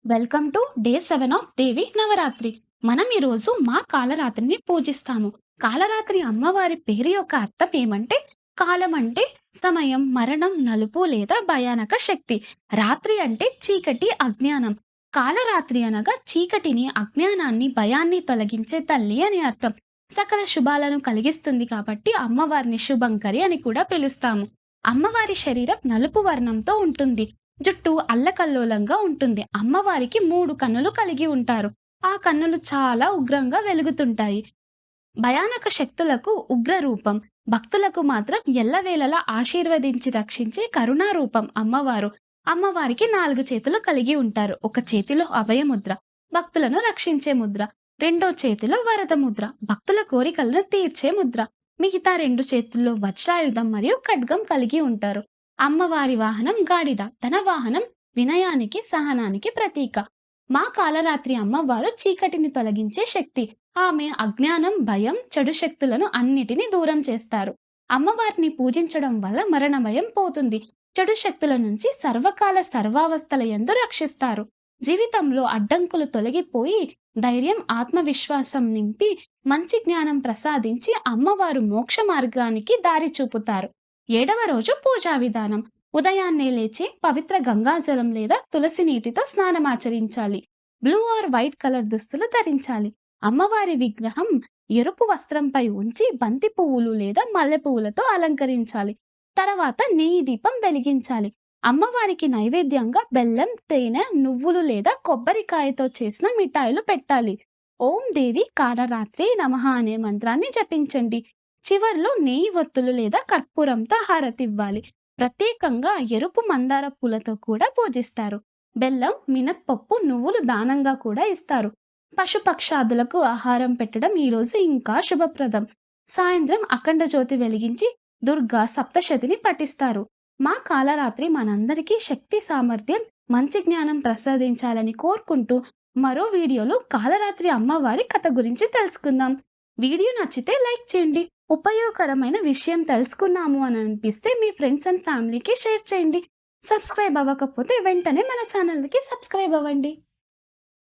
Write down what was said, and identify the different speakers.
Speaker 1: Welcome to day 7 of దేవి నవరాత్రి. మనం ఈరోజు మా కాలరాత్రిని పూజిస్తాము. కాలరాత్రి అమ్మవారి పేరు యొక్క అర్థం ఏమంటే, కాలం అంటే సమయం, మరణం, నలుపు లేదా భయానక శక్తి. రాత్రి అంటే చీకటి, అజ్ఞానం. కాలరాత్రి అనగా చీకటిని, అజ్ఞానాన్ని, భయాన్ని తొలగించే తల్లి అని అర్థం. సకల శుభాలను కలిగిస్తుంది కాబట్టి అమ్మవారిని శుభంకరి అని కూడా పిలుస్తాము. అమ్మవారి శరీరం నలుపు వర్ణంతో ఉంటుంది. జుట్టు అల్లకల్లోలంగా ఉంటుంది. అమ్మవారికి 3 కన్నులు కలిగి ఉంటారు. ఆ కన్నులు చాలా ఉగ్రంగా వెలుగుతుంటాయి. భయానక శక్తులకు ఉగ్ర రూపం. భక్తులకు మాత్రం ఎల్లవేళలా ఆశీర్వదించి రక్షించే కరుణా రూపం అమ్మవారు. అమ్మవారికి 4 చేతులు కలిగి ఉంటారు. ఒక చేతిలో అభయముద్ర, భక్తులను రక్షించే ముద్ర. రెండో చేతిలో వరద ముద్ర, భక్తుల కోరికలను తీర్చే ముద్ర. మిగతా 2 చేతుల్లో వజ్రాయుధం మరియు ఖడ్గం కలిగి ఉంటారు. అమ్మవారి వాహనం గాడిద. తన వాహనం వినయానికి, సహనానికి ప్రతీక. మా కాలరాత్రి అమ్మవారు చీకటిని తొలగించే శక్తి. ఆమె అజ్ఞానం, భయం, చెడు శక్తులను అన్నిటినీ దూరం చేస్తారు. అమ్మవారిని పూజించడం వల్ల మరణ భయం పోతుంది. చెడు శక్తుల నుంచి సర్వకాల సర్వావస్థల యందు రక్షిస్తారు. జీవితంలో అడ్డంకులు తొలగిపోయి ధైర్యం, ఆత్మవిశ్వాసం నింపి మంచి జ్ఞానం ప్రసాదించి అమ్మవారు మోక్ష మార్గానికి దారి చూపుతారు. 7వ రోజు పూజా విధానం. ఉదయాన్నే లేచి పవిత్ర గంగాజలం లేదా తులసి నీటితో స్నానమాచరించాలి. బ్లూ ఆర్ వైట్ కలర్ దుస్తులు ధరించాలి. అమ్మవారి విగ్రహం ఎరుపు వస్త్రంపై ఉంచి బంతి పువ్వులు లేదా మల్లె పువ్వులతో అలంకరించాలి. తర్వాత నెయ్యి దీపం వెలిగించాలి. అమ్మవారికి నైవేద్యంగా బెల్లం, తేనె, నువ్వులు లేదా కొబ్బరికాయతో చేసిన మిఠాయిలు పెట్టాలి. ఓం దేవి కాలరాత్రి నమః అనే మంత్రాన్ని జపించండి. చివర్లో నెయ్యి ఒత్తులు లేదా కర్పూరంతో హారతివ్వాలి. ప్రత్యేకంగా ఎరుపు మందార పూలతో కూడా పూజిస్తారు. బెల్లం, మినప్పప్పు, నువ్వులు దానంగా కూడా ఇస్తారు. పశుపక్షాదులకు ఆహారం పెట్టడం ఈరోజు ఇంకా శుభప్రదం. సాయంత్రం అఖండ జ్యోతి వెలిగించి దుర్గా సప్తశతిని పఠిస్తారు. మా కాలరాత్రి మనందరికీ శక్తి, సామర్థ్యం, మంచి జ్ఞానం ప్రసాదించాలని కోరుకుంటూ మరో వీడియోలో కాలరాత్రి అమ్మవారి కథ గురించి తెలుసుకుందాం. వీడియో నచ్చితే లైక్ చేయండి. ఉపయోగకరమైన విషయం తెలుసుకున్నాము అని అనిపిస్తే మీ ఫ్రెండ్స్ అండ్ ఫ్యామిలీకి షేర్ చేయండి. సబ్స్క్రైబ్ అవ్వకపోతే వెంటనే మన ఛానల్కి సబ్స్క్రైబ్ అవ్వండి.